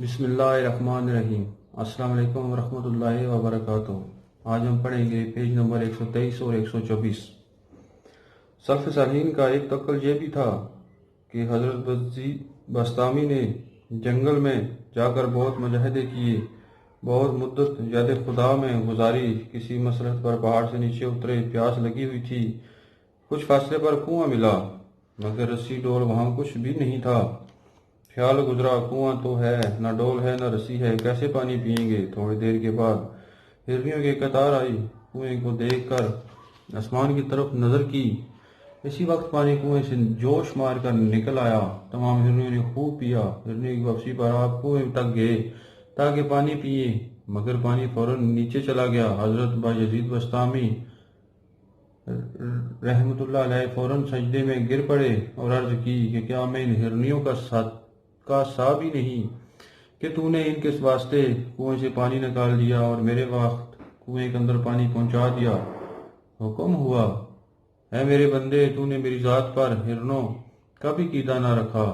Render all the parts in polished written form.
بسم اللہ الرحمن الرحیم۔ السلام علیکم ورحمۃ اللہ وبرکاتہ۔ آج ہم پڑھیں گے پیج نمبر 123 اور 124۔ سلف صالحین کا ایک توکل یہ بھی تھا کہ حضرت بسطامی نے جنگل میں جا کر بہت مجاہدے کیے، بہت مدت یاد خدا میں گزاری، کسی مصلحت پر پہاڑ سے نیچے اترے، پیاس لگی ہوئی تھی، کچھ فاصلے پر کنواں ملا مگر رسی ڈول وہاں کچھ بھی نہیں تھا۔ خیال گزرا کنواں تو ہے، نہ ڈول ہے نہ رسی ہے، کیسے پانی پئیں گے؟ تھوڑی دیر کے بعد ہرنیوں کی قطار آئی، کنویں کو دیکھ کر آسمان کی طرف نظر کی، اسی وقت پانی کنویں سے جوش مار کر نکل آیا۔ تمام ہرنیوں نے خوب پیا۔ ہرنی کی واپسی پر آپ کنویں تک گئے تاکہ پانی پئیں مگر پانی فوراً نیچے چلا گیا۔ حضرت بایزید بسطامی رحمۃ اللہ علیہ فوراً سجدے میں گر پڑے اور عرض کی کہ کیا میں ان ہرنیوں کا سا بھی نہیں کہ تو نے ان کے واسطے کنویں سے پانی نکال دیا اور میرے وقت کنویں کے اندر پانی پہنچا دیا۔ حکم ہوا، اے میرے بندے، تو نے میری ذات پر ہرنوں کا بھی عقیدہ نہ رکھا۔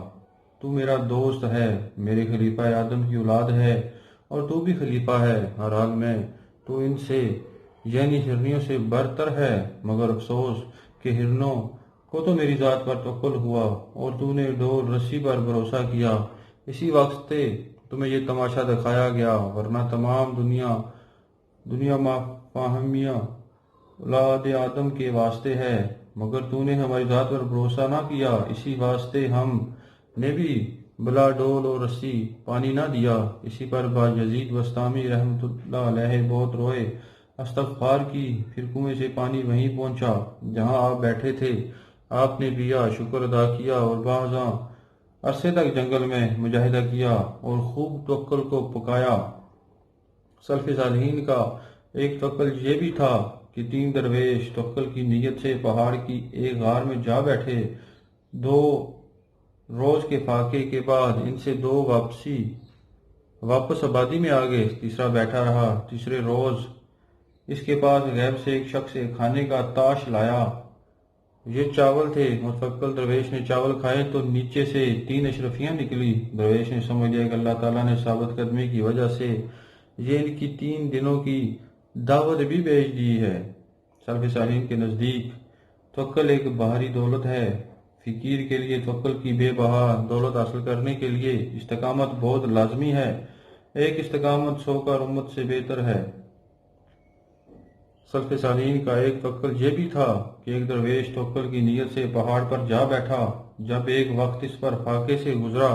تو میرا دوست ہے، میرے خلیفہ آدم کی اولاد ہے اور تو بھی خلیفہ ہے ہر حال میں، تو ان سے یعنی ہرنیوں سے برتر ہے، مگر افسوس کہ ہرنوں کو تو میری ذات پر توکل ہوا اور تو نے ڈول رسی پر بھروسہ کیا، اسی وقت سے تمہیں یہ تماشا دکھایا گیا، ورنہ تمام دنیا فاہمیہ اولاد آدم کے واسطے ہے، مگر تو نے ہماری ذات پر بھروسہ نہ کیا، اسی واسطے ہم نے بھی بلا ڈول اور رسی پانی نہ دیا۔ اسی پر بایزید بسطامی رحمۃ اللہ علیہ بہت روئے، استغفار کی، پھر کنویں سے پانی وہیں پہنچا جہاں آپ بیٹھے تھے۔ آپ نے پیا، شکر ادا کیا اور بعضاں عرصے تک جنگل میں مجاہدہ کیا اور خوب توکل کو پکایا۔ سلف صالحین کا ایک توکل یہ بھی تھا کہ 3 درویش توکل کی نیت سے پہاڑ کی ایک غار میں جا بیٹھے۔ 2 روز کے فاقے کے بعد ان سے 2 واپس آبادی میں آ گئے، تیسرا بیٹھا رہا۔ تیسرے روز اس کے پاس غیب سے ایک شخص کھانے کا تاش لایا، یہ چاول تھے۔ متوکل درویش نے چاول کھائے تو نیچے سے 3 اشرفیاں نکلی۔ درویش نے سمجھ لیا کہ اللہ تعالیٰ نے ثابت قدمی کی وجہ سے یہ ان کی 3 دنوں کی دعوت بھی بھیج دی ہے۔ سلف صالحین کے نزدیک توکل ایک باہری دولت ہے۔ فقیر کے لیے توکل کی بے بہا دولت حاصل کرنے کے لیے استقامت بہت لازمی ہے۔ ایک استقامت 100 کا امت سے بہتر ہے۔ سلف صالحین کا ایک توکل یہ بھی تھا کہ ایک درویش توکل کی نیت سے پہاڑ پر جا بیٹھا، جب ایک وقت اس پر فاقے سے گزرا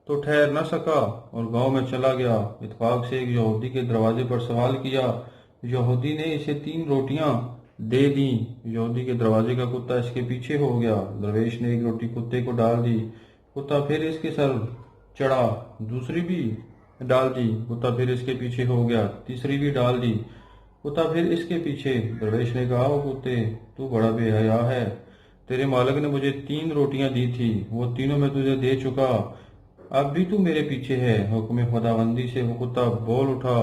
تو ٹھہر نہ سکا اور گاؤں میں چلا گیا۔ اتفاق سے ایک یہودی کے دروازے پر سوال کیا، یہودی نے اسے 3 روٹیاں دے دیں۔ یہودی کے دروازے کا کتا اس کے پیچھے ہو گیا۔ درویش نے ایک روٹی کتے کو ڈال دی، کتا پھر اس کے سر چڑھا، دوسری بھی ڈال دی، کتا پھر اس کے پیچھے ہو گیا، تیسری بھی ڈال دی، کتا پھر اس کے پیچھے۔ درویش نے کہا، او کتے، تو بڑا بے حیا ہے، تیرے مالک نے مجھے 3 روٹیاں دی تھی، وہ تینوں میں تجھے دے چکا، اب بھی تو میرے پیچھے ہے۔ حکم خداوندی سے وہ کتا بول اٹھا،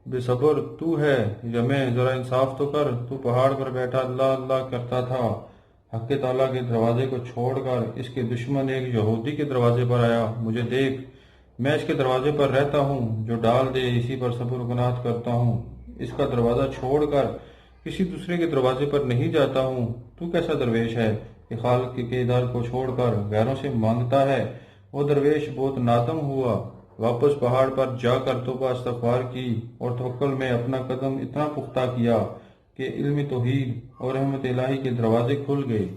بے صبر تو ہے یا میں؟ ذرا انصاف تو کر، تو پہاڑ پر بیٹھا اللہ اللہ کرتا تھا، حق تعالیٰ کے دروازے کو چھوڑ کر اس کے دشمن ایک یہودی کے دروازے پر آیا۔ مجھے دیکھ، میں اس کے دروازے پر رہتا ہوں، جو ڈال دے اسی پر صبر و قناعت کرتا ہوں، اس کا دروازہ چھوڑ کر کسی دوسرے کے دروازے پر نہیں جاتا ہوں۔ تو کیسا درویش ہے کہ خالق کے در کو چھوڑ کر غیروں سے مانگتا ہے؟ وہ درویش بہت نادم ہوا، واپس پہاڑ پر جا کر توبہ استغفار کی اور توکل میں اپنا قدم اتنا پختہ کیا کہ علم توحید اور رحمت الہی کے دروازے کھل گئے۔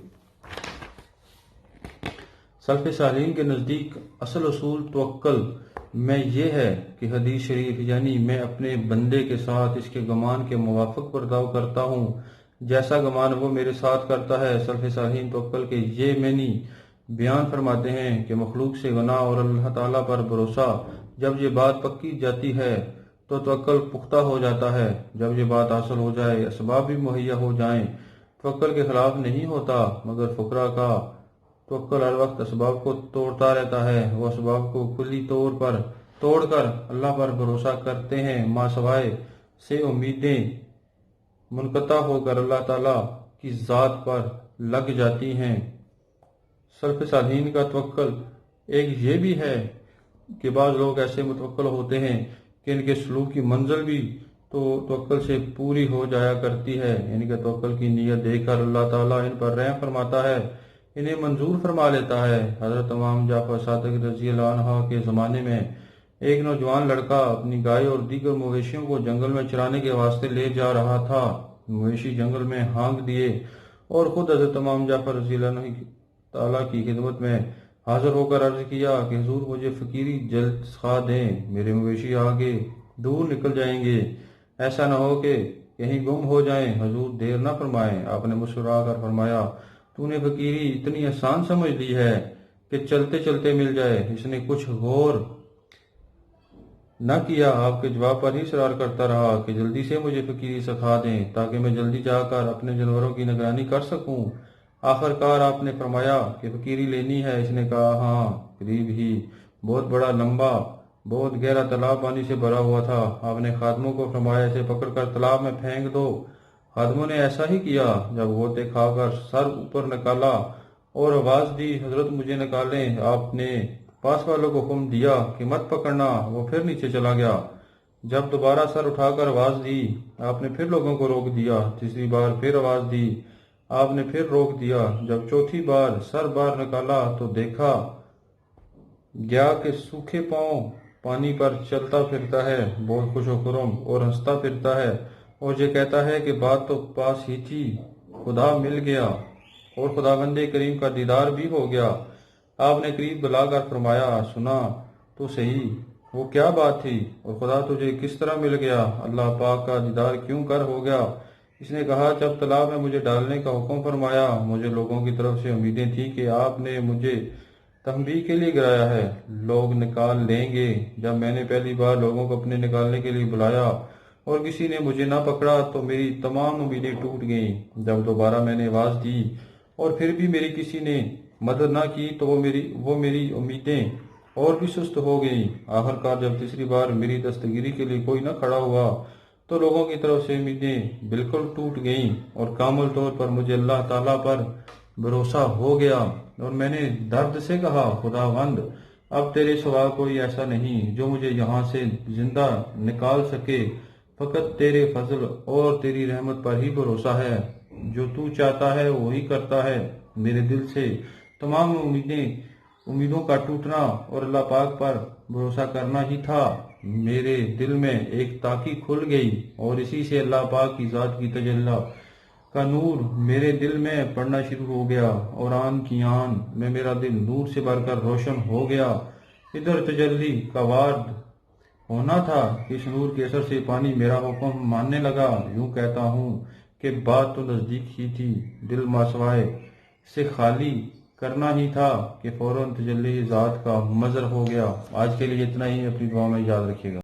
سلف صالحین کے نزدیک اصل اصول توکل میں یہ ہے کہ حدیث شریف یعنی میں اپنے بندے کے ساتھ اس کے گمان کے موافق برتاؤ کرتا ہوں جیسا گمان وہ میرے ساتھ کرتا ہے۔ سلف صالحین توکل کے یہ معنی بیان فرماتے ہیں کہ مخلوق سے گناہ اور اللہ تعالیٰ پر بھروسہ، جب یہ بات پکی جاتی ہے تو توکل پختہ ہو جاتا ہے۔ جب یہ بات حاصل ہو جائے، اسباب بھی مہیا ہو جائیں، توکل کے خلاف نہیں ہوتا، مگر فقراء کا توکل ہر وقت اسباب کو توڑتا رہتا ہے۔ وہ اسباب کو کلی طور پر توڑ کر اللہ پر بھروسہ کرتے ہیں، ماں سوائے سے امیدیں منقطع ہو کر اللہ تعالیٰ کی ذات پر لگ جاتی ہیں۔ سلف صالحین کا توکل ایک یہ بھی ہے کہ بعض لوگ ایسے متوکل ہوتے ہیں کہ ان کے سلوک کی منزل بھی تو توکل سے پوری ہو جایا کرتی ہے، یعنی کہ توکل کی نیت دیکھ کر اللہ تعالیٰ ان پر رحم فرماتا ہے، انہیں منظور فرما لیتا ہے۔ حضرت امام جعفر صادق رضی اللہ عنہ کے زمانے میں ایک نوجوان لڑکا اپنی گائے اور دیگر مویشیوں کو جنگل میں چرانے کے واسطے لے جا رہا تھا۔ مویشی جنگل میں ہانک دیے اور خود حضرت امام جعفر رضی اللہ عنہ تعالیٰ کی خدمت میں حاضر ہو کر عرض کیا کہ حضور مجھے فقیری جلد سکھا دیں، میرے مویشی آگے دور نکل جائیں گے، ایسا نہ ہو کہ کہیں گم ہو جائیں۔ حضور دیر نہ فرمائیں، آپ نے مسکرا کر فرمایا تو نے فقیری اتنی آسان سمجھ لی ہے کہ چلتے چلتے مل جائے۔ اس نے کچھ غور نہ کیا، آپ کے جواب پر ہی اصرار کرتا رہا کہ جلدی سے مجھے فقیری سکھا دیں تاکہ میں جلدی جا کر اپنے جانوروں کی نگرانی کر سکوں۔ آخر کار آپ نے فرمایا کہ فقیری لینی ہے؟ اس نے کہا ہاں، قریب ہی بہت بڑا لمبا بہت گہرا تالاب پانی سے بھرا ہوا تھا۔ آپ نے خادموں کو فرمایا اسے پکڑ کر تالاب میں پھینک دو۔ خادموں نے ایسا ہی کیا۔ جب غوطے کھا کر سر اوپر نکالا اور آواز دی حضرت مجھے نکالیں، آپ نے پاس والوں کو حکم دیا کہ مت پکڑنا، وہ پھر نیچے چلا گیا۔ جب دوبارہ سر اٹھا کر آواز دی آپ نے پھر لوگوں کو روک دیا۔ تیسری بار پھر آواز دی آپ نے پھر روک دیا۔ جب چوتھی بار سر باہر نکالا تو دیکھا گیا کہ سوکھے پاؤں پانی پر چلتا پھرتا ہے، بہت خوش و خرم اور ہنستا پھرتا ہے اور یہ کہتا ہے کہ بات تو پاس ہی تھی، خدا مل گیا اور خداوند کریم کا دیدار بھی ہو گیا۔ آپ نے قریب بلا کر فرمایا سنا تو صحیح، وہ کیا بات تھی اور خدا تجھے کس طرح مل گیا؟ اللہ پاک کا دیدار کیوں کر ہو گیا؟ اس نے کہا جب تالاب میں مجھے ڈالنے کا حکم فرمایا، مجھے لوگوں کی طرف سے امیدیں تھیں کہ آپ نے مجھے تنبیہ کے لیے گرایا ہے، لوگ نکال لیں گے۔ جب میں نے پہلی بار لوگوں کو اپنے نکالنے کے لیے بلایا اور کسی نے مجھے نہ پکڑا تو میری تمام امیدیں ٹوٹ گئیں۔ جب دوبارہ میں نے آواز دی اور پھر بھی میری کسی نے مدد نہ کی تو وہ میری امیدیں اور بھی سست ہو گئیں۔ آخر کار جب تیسری بار میری دستگیری کے لیے کوئی نہ کھڑا ہوا تو لوگوں کی طرف سے امیدیں بالکل ٹوٹ گئیں اور کامل طور پر مجھے اللہ تعالیٰ پر بھروسہ ہو گیا اور میں نے درد سے کہا خداوند اب تیرے سوا کوئی ایسا نہیں جو مجھے یہاں سے زندہ نکال سکے، فقط تیرے فضل اور تیری رحمت پر ہی بھروسہ ہے، جو تو چاہتا ہے وہی کرتا ہے۔ میرے دل سے تمام امیدوں کا ٹوٹنا اور اللہ پاک پر بھروسہ کرنا ہی تھا۔ میرے دل میں ایک تاقی کھل گئی اور اسی سے اللہ پاک کی ذات کی تجلی کا نور میرے دل میں پڑنا شروع ہو گیا اور آن کی آن میں میرا دل نور سے بھر کر روشن ہو گیا۔ ادھر تجلی کا وارد ہونا تھا کہ اس نور کے اثر سے پانی میرا حکم ماننے لگا۔ یوں کہتا ہوں کہ بات تو نزدیک ہی تھی، دل ماسوائے سے خالی کرنا ہی تھا کہ فوراً تجلی ذات کا مظہر ہو گیا۔ آج کے لیے اتنا ہی، اپنی دعا میں یاد رکھیے گا۔